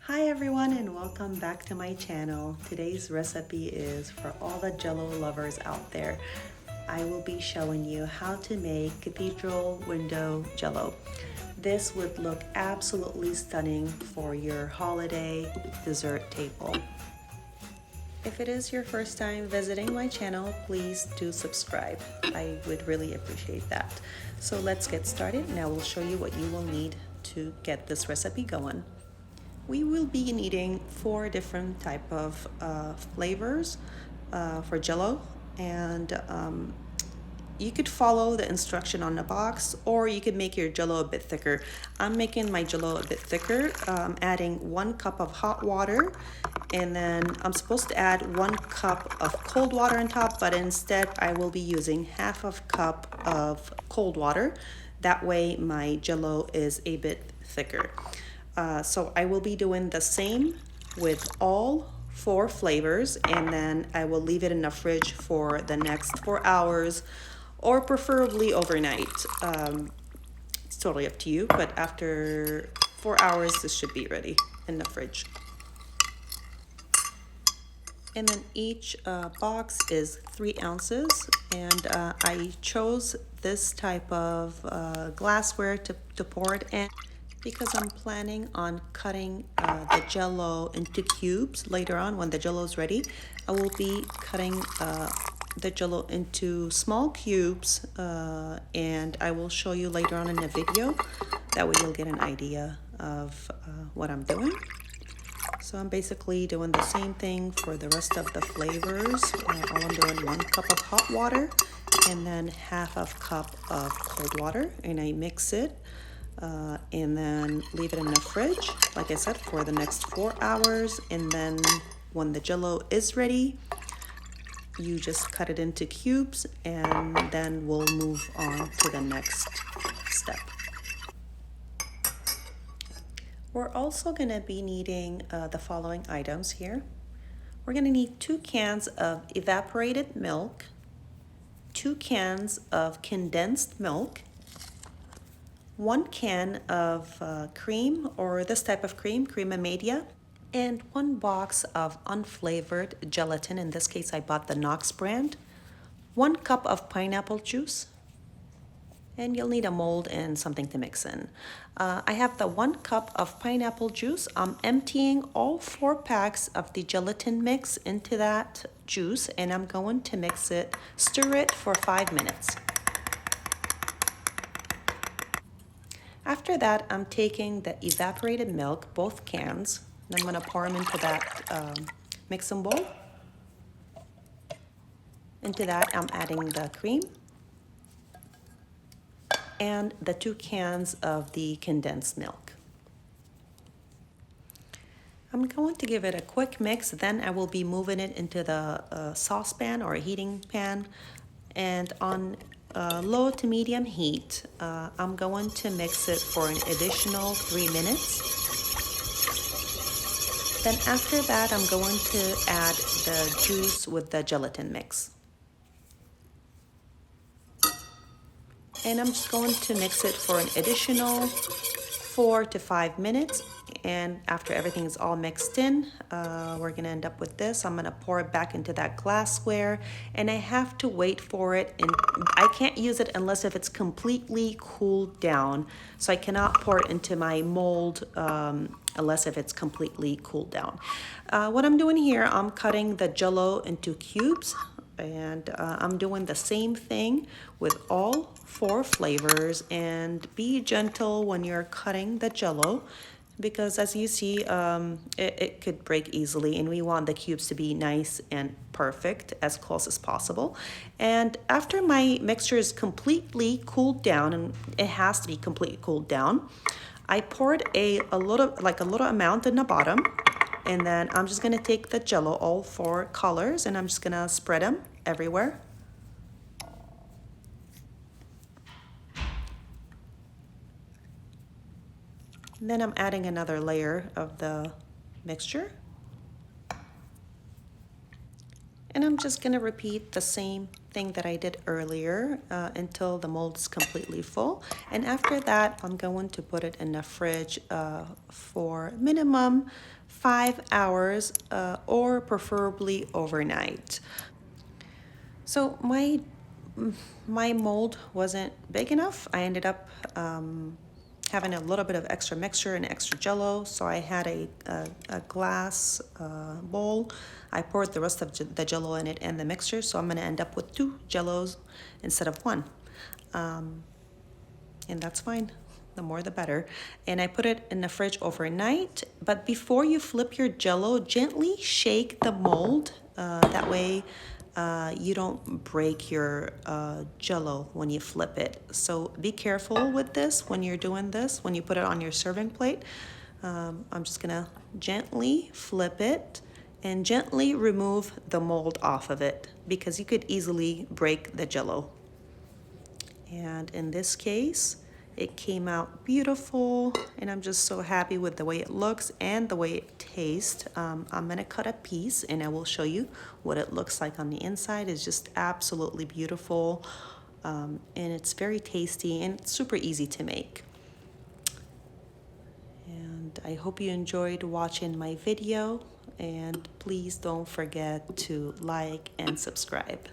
Hi everyone and welcome back to my channel. Today's recipe is for all the Jell-O lovers out there. I will be showing you how to make Cathedral window Jell-O. This would look absolutely stunning for your holiday dessert table. If it is your first time visiting my channel, please do subscribe. I would really appreciate that. So let's get started and I will show you what you will need to get this recipe going. We will be needing 4 different type of flavors for Jell-O, and you could follow the instruction on the box, or you could make your Jell-O a bit thicker. I'm making my Jell-O a bit thicker. I'm adding 1 cup of hot water, and then I'm supposed to add 1 cup of cold water on top, but instead I will be using half of cup of cold water. That way my Jell-O is a bit thicker. So I will be doing the same with all 4 flavors, and then I will leave it in the fridge for the next 4 hours, or preferably overnight. It's totally up to you, but after 4 hours this should be ready in the fridge. And then each box is 3 ounces, and I chose this type of glassware to pour it in, because I'm planning on cutting the Jell-O into cubes later on. When the Jell-O is ready, I will be cutting the Jell-O into small cubes, and I will show you later on in the video. That way you'll get an idea of what I'm doing. So I'm basically doing the same thing for the rest of the flavors. All I'm doing, 1 cup of hot water and then half of cup of cold water, and I mix it. And then leave it in the fridge, like I said, for the next 4 hours. And then when the Jell-O is ready, you just cut it into cubes, and then we'll move on to the next step. We're also going to be needing the following items here. We're going to need 2 cans of evaporated milk, 2 cans of condensed milk, 1 can of cream, or this type of cream, Crema media, and 1 box of unflavored gelatin. In this case, I bought the Knox brand. 1 cup of pineapple juice, and you'll need a mold and something to mix in. I have the 1 cup of pineapple juice. I'm emptying all 4 packs of the gelatin mix into that juice, and I'm going to mix it, stir it for 5 minutes. After that, I'm taking the evaporated milk, both cans, and I'm going to pour them into that mixing bowl. Into that, I'm adding the cream and the 2 cans of the condensed milk. I'm going to give it a quick mix, then I will be moving it into the saucepan or a heating pan, and on low to medium heat, I'm going to mix it for an additional 3 minutes. Then after that, I'm going to add the juice with the gelatin mix. And I'm just going to mix it for an additional 4 to 5 minutes. And after everything is all mixed in, we're gonna end up with this. I'm gonna pour it back into that glassware, and I have to wait for it, and I can't use it unless if it's completely cooled down. So I cannot pour it into my mold unless if it's completely cooled down. What I'm doing here, I'm cutting the Jell-O into cubes, and I'm doing the same thing with all 4 flavors. And be gentle when you're cutting the Jell-O, because as you see, it could break easily, and we want the cubes to be nice and perfect, as close as possible. And after my mixture is completely cooled down, and it has to be completely cooled down, I poured a little amount in the bottom, and then I'm just gonna take the Jell-O, all 4 colors, and I'm just gonna spread them everywhere. And then I'm adding another layer of the mixture. And I'm just gonna repeat the same thing that I did earlier until the mold is completely full. And after that, I'm going to put it in the fridge for minimum 5 hours or preferably overnight. So my mold wasn't big enough. I ended up having a little bit of extra mixture and extra Jell-O, so I had a glass bowl. I poured the rest of the Jell-O in it and the mixture, so I'm going to end up with 2 Jell-Os instead of 1. And that's fine. The more the better. And I put it in the fridge overnight, but before you flip your Jell-O, gently shake the mold. That way you don't break your Jell-O when you flip it. So be careful with this when you're doing this, when you put it on your serving plate. I'm just gonna gently flip it and gently remove the mold off of it because you could easily break the Jell-O. And in this case, it came out beautiful, and I'm just so happy with the way it looks and the way it tastes. I'm gonna cut a piece and I will show you what it looks like on the inside. It's just absolutely beautiful, and it's very tasty and it's super easy to make. And I hope you enjoyed watching my video, and please don't forget to like and subscribe.